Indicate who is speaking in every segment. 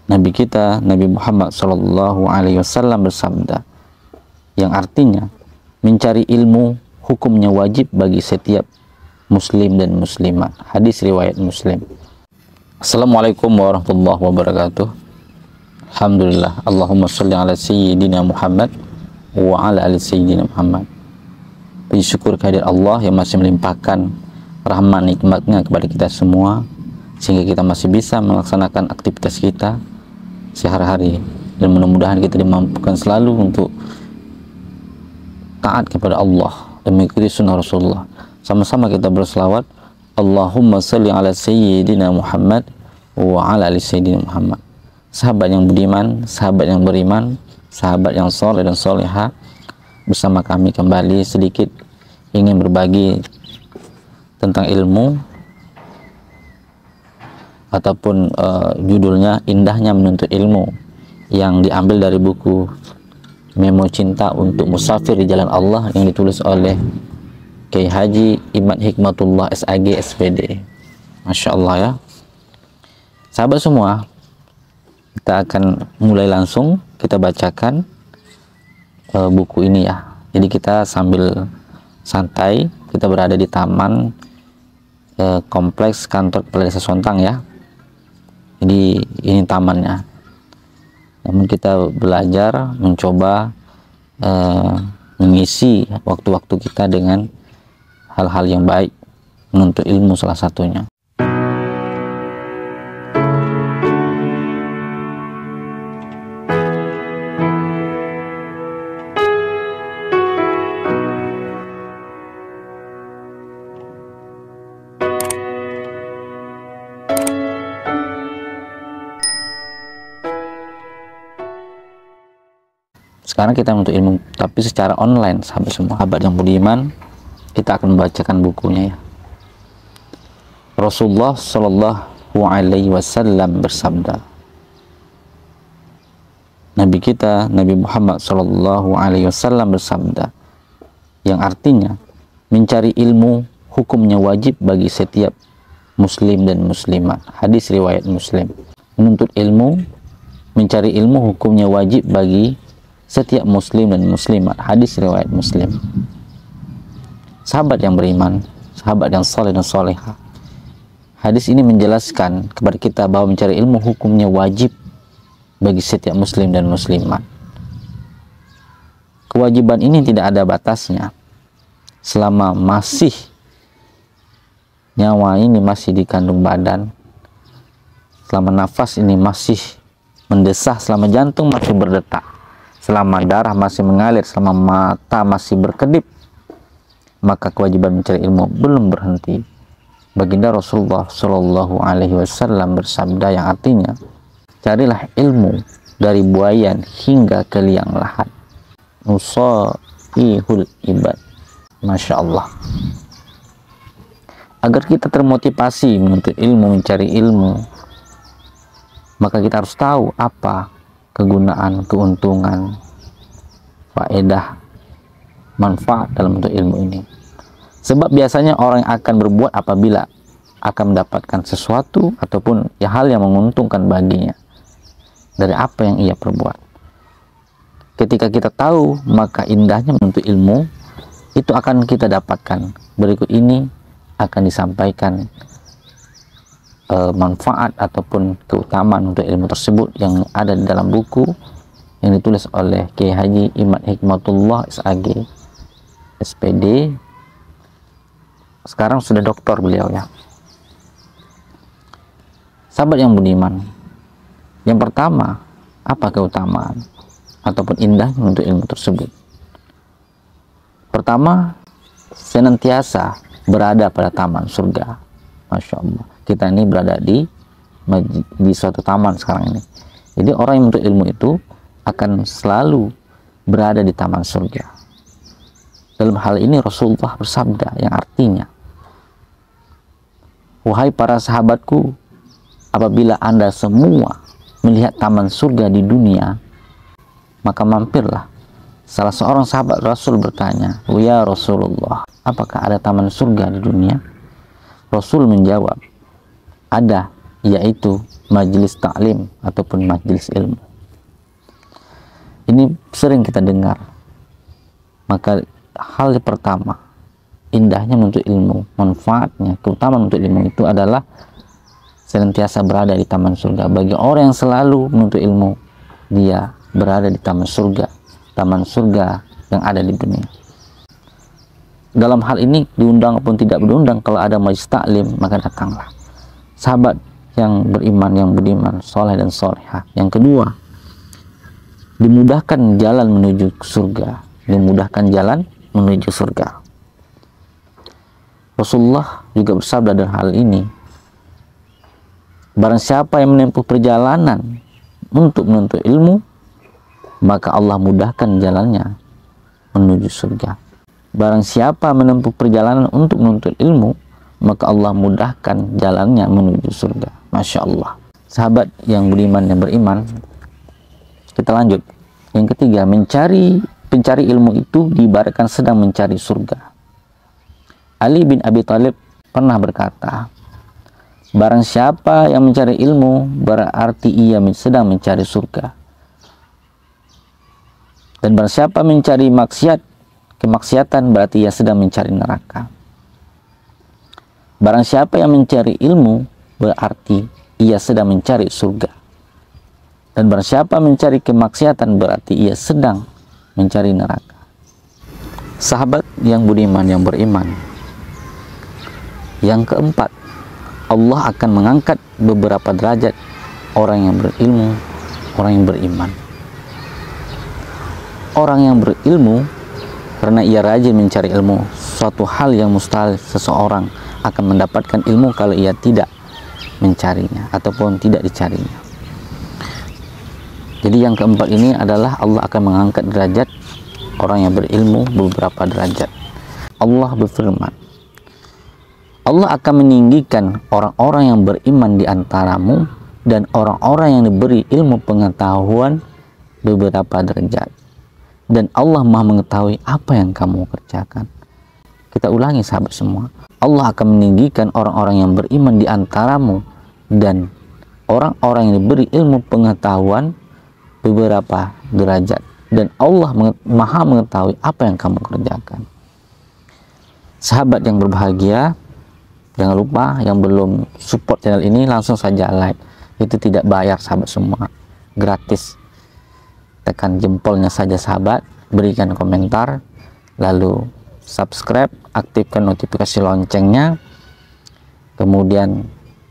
Speaker 1: Nabi kita, Nabi Muhammad SAW bersabda, yang artinya mencari ilmu hukumnya wajib bagi setiap muslim dan muslimat. Hadis riwayat Muslim. Assalamualaikum warahmatullahi wabarakatuh. Alhamdulillah, Allahumma sholli ala sayyidina Muhammad wa ala ali sayyidina Muhammad. Puji syukur kehadirat Allah yang masih melimpahkan rahmat nikmatnya kepada kita semua, sehingga kita masih bisa melaksanakan aktivitas kita sehari-hari, dan mudah-mudahan kita dimampukan selalu untuk taat kepada Allah dan mengikuti sunnah Rasulullah. Sama-sama kita berselawat, Allahumma sholli ala sayyidina Muhammad wa ala ali sayyidina Muhammad. Sahabat yang budiman, sahabat yang beriman, sahabat yang soleh dan soleha, bersama kami kembali sedikit ingin berbagi tentang ilmu, ataupun judulnya Indahnya Menuntut Ilmu, yang diambil dari buku Memo Cinta untuk Musafir di Jalan Allah yang ditulis oleh Kiai Haji Imad Hikmatullah SAG SPD. Masya Allah ya. Sahabat semua, kita akan mulai langsung kita bacakan buku ini ya. Jadi kita sambil santai, kita berada di taman kompleks kantor Kepala Desa Sontang ya. Jadi ini tamannya. Namun kita belajar mencoba mengisi waktu-waktu kita dengan hal-hal yang baik, menuntut ilmu salah satunya. Sekarang kita menuntut ilmu, tapi secara online, sahabat semua. Sahabat yang budiman, kita akan membacakan bukunya ya. Rasulullah Shallallahu Alaihi Wasallam bersabda, Nabi kita, Nabi Muhammad Shallallahu Alaihi Wasallam bersabda, yang artinya mencari ilmu hukumnya wajib bagi setiap muslim dan muslimat. Hadis riwayat Muslim. Menuntut ilmu, mencari ilmu hukumnya wajib bagi setiap muslim dan muslimat. Hadis riwayat Muslim. Sahabat yang beriman, sahabat yang soleh dan soleha, hadis ini menjelaskan kepada kita bahwa mencari ilmu hukumnya wajib bagi setiap muslim dan muslimat. Kewajiban ini tidak ada batasnya. Selama masih nyawa ini masih dikandung badan, selama nafas ini masih mendesah, selama jantung masih berdetak, selama darah masih mengalir, selama mata masih berkedip, maka kewajiban mencari ilmu belum berhenti. Baginda Rasulullah Shallallahu Alaihi Wasallam bersabda, yang artinya carilah ilmu dari buayan hingga ke liang lahat. Nusaihul ibad. Masya Allah. Agar kita termotivasi menuntut ilmu, mencari ilmu, maka kita harus tahu apa kegunaan, keuntungan, faedah, manfaat dalam bentuk ilmu ini. Sebab biasanya orang yang akan berbuat apabila akan mendapatkan sesuatu ataupun ya hal yang menguntungkan baginya dari apa yang ia perbuat. Ketika kita tahu, maka indahnya menuntut ilmu itu akan kita dapatkan. Berikut ini akan disampaikan manfaat ataupun keutamaan untuk ilmu tersebut yang ada di dalam buku yang ditulis oleh Kiai Haji Imad Hikmatullah SAG SPD. Sekarang sudah doktor beliau ya. Sahabat yang budiman, yang pertama, apa keutamaan ataupun indahnya untuk ilmu tersebut? Pertama, senantiasa berada pada taman surga. Masya Allah. Kita ini berada di suatu taman sekarang ini. Jadi orang yang menuntut ilmu itu akan selalu berada di taman surga. Dalam hal ini Rasulullah bersabda, yang artinya, wahai para sahabatku, apabila Anda semua melihat taman surga di dunia, maka mampirlah. Salah seorang sahabat Rasul bertanya, ya Rasulullah, apakah ada taman surga di dunia? Rasul menjawab, ada, yaitu majelis ta'lim ataupun majelis ilmu. Ini sering kita dengar. Maka hal pertama, indahnya menuntut ilmu, manfaatnya, keutamaan menuntut ilmu itu adalah senantiasa berada di taman surga. Bagi orang yang selalu menuntut ilmu, dia berada di taman surga yang ada di dunia. Dalam hal ini, diundang ataupun tidak diundang, kalau ada majelis taklim, maka datanglah. Sahabat yang beriman, yang budiman, soleh dan solehah. Yang kedua, dimudahkan jalan menuju surga. Dimudahkan jalan menuju surga. Rasulullah juga bersabda dalam hal ini, barang siapa yang menempuh perjalanan untuk menuntut ilmu, maka Allah mudahkan jalannya menuju surga. Barang siapa menempuh perjalanan untuk menuntut ilmu, maka Allah mudahkan jalannya menuju surga. Masya Allah. Sahabat yang beriman, yang beriman, kita lanjut. Yang ketiga, pencari ilmu itu diibaratkan sedang mencari surga. Ali bin Abi Thalib pernah berkata, barang siapa yang mencari ilmu, berarti ia sedang mencari surga. Dan barang siapa mencari kemaksiatan, berarti ia sedang mencari neraka. Barang siapa yang mencari ilmu, berarti ia sedang mencari surga. Dan barang siapa mencari kemaksiatan, berarti ia sedang mencari neraka. Sahabat yang budiman, yang beriman, yang keempat, Allah akan mengangkat beberapa derajat orang yang berilmu, orang yang beriman. Orang yang berilmu, karena ia rajin mencari ilmu, suatu hal yang mustahil seseorang akan mendapatkan ilmu kalau ia tidak mencarinya ataupun tidak dicarinya. Jadi yang keempat ini adalah Allah akan mengangkat derajat orang yang berilmu beberapa derajat. Allah berfirman, Allah akan meninggikan orang-orang yang beriman di antaramu dan orang-orang yang diberi ilmu pengetahuan beberapa derajat. Dan Allah Maha mengetahui apa yang kamu kerjakan. Kita ulangi sahabat semua. Allah akan meninggikan orang-orang yang beriman di antaramu dan orang-orang yang diberi ilmu pengetahuan beberapa derajat. Dan Allah Maha mengetahui apa yang kamu kerjakan. Sahabat yang berbahagia, jangan lupa yang belum support channel ini langsung saja like. Itu tidak bayar sahabat semua, gratis. Tekan jempolnya saja sahabat, berikan komentar, lalu subscribe, aktifkan notifikasi loncengnya, kemudian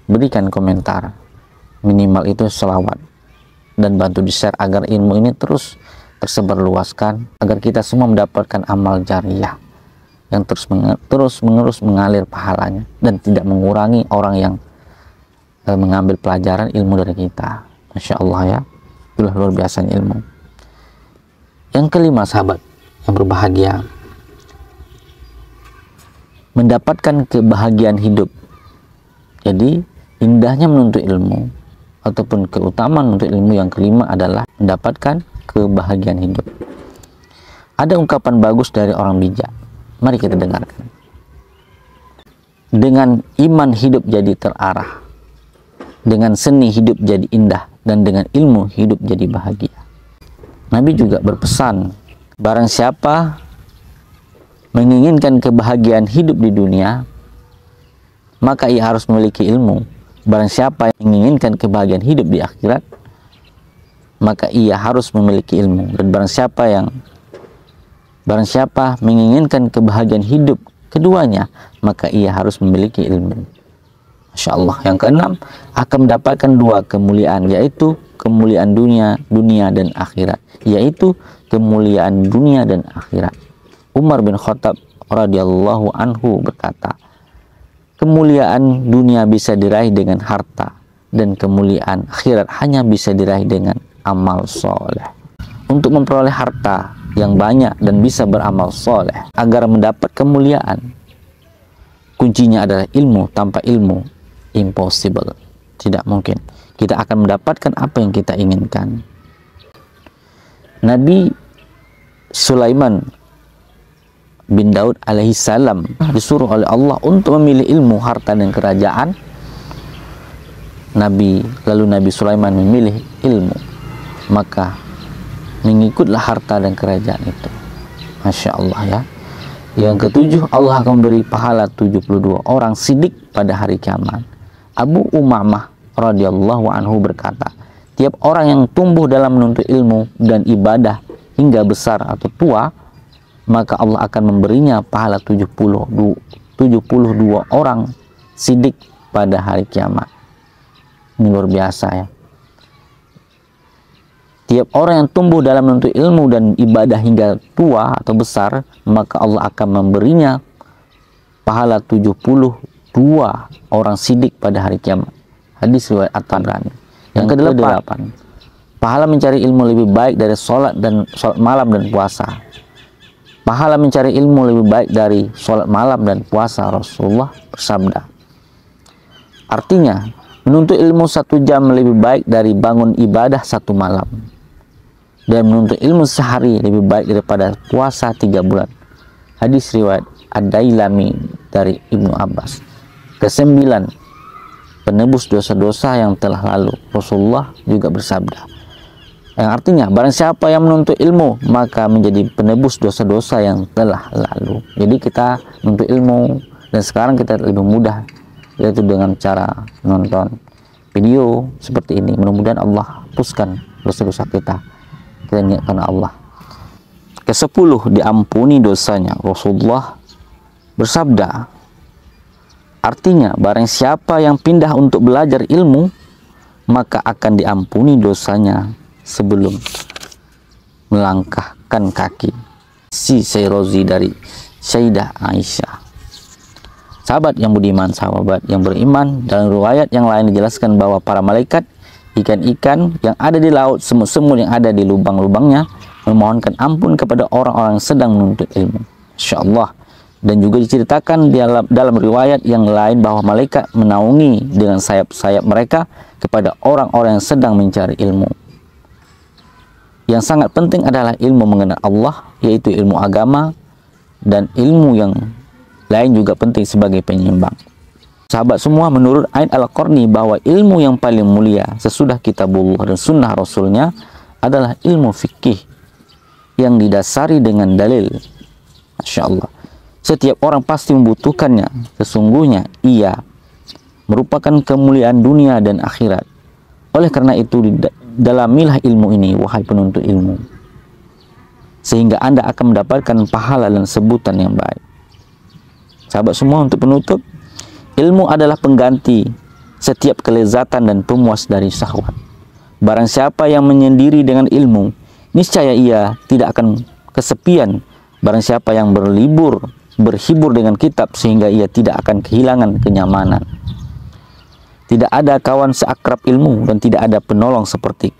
Speaker 1: berikan komentar, minimal itu selawat, dan bantu di share agar ilmu ini terus tersebar luaskan, agar kita semua mendapatkan amal jariah yang terus menerus mengalir pahalanya dan tidak mengurangi orang yang mengambil pelajaran ilmu dari kita. Masya Allah ya, itulah luar biasanya ilmu. Yang kelima sahabat yang berbahagia, mendapatkan kebahagiaan hidup. Jadi indahnya menuntut ilmu ataupun keutamaan menuntut ilmu yang kelima adalah mendapatkan kebahagiaan hidup. Ada ungkapan bagus dari orang bijak, mari kita dengarkan. Dengan iman hidup jadi terarah, dengan seni hidup jadi indah, dan dengan ilmu hidup jadi bahagia. Nabi juga berpesan, barang siapa menginginkan kebahagiaan hidup di dunia, maka ia harus memiliki ilmu. Barang siapa yang menginginkan kebahagiaan hidup di akhirat, maka ia harus memiliki ilmu. Dan barang siapa menginginkan kebahagiaan hidup keduanya, maka ia harus memiliki ilmu. Masya Allah. Yang keenam, akan mendapatkan dua kemuliaan, yaitu kemuliaan dunia dan akhirat, yaitu kemuliaan dunia dan akhirat. Umar bin Khattab radhiyallahu anhu berkata, kemuliaan dunia bisa diraih dengan harta, dan kemuliaan akhirat hanya bisa diraih dengan amal soleh. Untuk memperoleh harta yang banyak dan bisa beramal soleh agar mendapat kemuliaan, kuncinya adalah ilmu. Tanpa ilmu, impossible, tidak mungkin kita akan mendapatkan apa yang kita inginkan. Nabi Sulaiman bin Daud alaihissalam disuruh oleh Allah untuk memilih ilmu, harta, dan kerajaan lalu Nabi Sulaiman memilih ilmu, maka mengikutlah harta dan kerajaan itu. Masya Allah ya. Yang ketujuh, Allah akan memberi pahala 72 orang sidik pada hari kiamat. Abu Umamah radhiyallahu anhu berkata, tiap orang yang tumbuh dalam menuntut ilmu dan ibadah hingga besar atau tua, maka Allah akan memberinya pahala 72 orang sidik pada hari kiamat. Ini luar biasa ya. Tiap orang yang tumbuh dalam menuntut ilmu dan ibadah hingga tua atau besar, maka Allah akan memberinya pahala 72 orang sidik pada hari kiamat. Hadis riwayat At-Tabrani. Yang kedelapan, pahala mencari ilmu lebih baik dari sholat malam dan puasa. Pahala mencari ilmu lebih baik dari sholat malam dan puasa. Rasulullah bersabda. Artinya, menuntut ilmu 1 jam lebih baik dari bangun ibadah 1 malam. Dan menuntut ilmu sehari lebih baik daripada puasa 3 bulan. Hadis riwayat Ad-Dailami dari Ibnu Abbas. Kesembilan, penebus dosa-dosa yang telah lalu. Rasulullah juga bersabda, yang artinya barang siapa yang menuntut ilmu maka menjadi penebus dosa-dosa yang telah lalu. Jadi kita menuntut ilmu dan sekarang kita lebih mudah, yaitu dengan cara nonton video seperti ini. Mudah-mudahan Allah hapuskan dosa-dosa kita niatkan Allah. Ke-10, diampuni dosanya. Rasulullah bersabda, artinya barang siapa yang pindah untuk belajar ilmu maka akan diampuni dosanya sebelum melangkahkan kaki. Si Sayrozi dari Sayyidah Aisyah. Sahabat yang budiman, sahabat yang beriman, dalam riwayat yang lain dijelaskan bahwa para malaikat, ikan-ikan yang ada di laut, semut-semut yang ada di lubang-lubangnya memohonkan ampun kepada orang-orang yang sedang menuntut ilmu. Insya Allah. Dan juga diceritakan dalam riwayat yang lain bahwa malaikat menaungi dengan sayap-sayap mereka kepada orang-orang yang sedang mencari ilmu. Yang sangat penting adalah ilmu mengenal Allah, yaitu ilmu agama, dan ilmu yang lain juga penting sebagai penyeimbang. Sahabat semua, menurut Ain Al-Qarni bahwa ilmu yang paling mulia sesudah kitabullah dan sunnah Rasulnya adalah ilmu fikih yang didasari dengan dalil. Masya Allah. Setiap orang pasti membutuhkannya. Sesungguhnya ia merupakan kemuliaan dunia dan akhirat. Oleh karena itu, dalamilah ilmu ini, wahai penuntut ilmu, sehingga Anda akan mendapatkan pahala dan sebutan yang baik. Sahabat semua, untuk penutup, ilmu adalah pengganti setiap kelezatan dan pemuas dari syahwat. Barang siapa yang menyendiri dengan ilmu, niscaya ia tidak akan kesepian. Barang siapa yang berhibur dengan kitab, sehingga ia tidak akan kehilangan kenyamanan. Tidak ada kawan seakrab ilmu dan tidak ada penolong seperti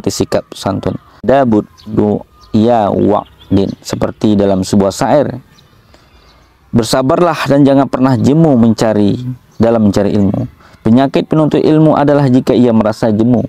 Speaker 1: sikap santun. Dabud du'ya wa'din, seperti dalam sebuah syair. Bersabarlah dan jangan pernah jemu dalam mencari ilmu. Penyakit penuntut ilmu adalah jika ia merasa jemu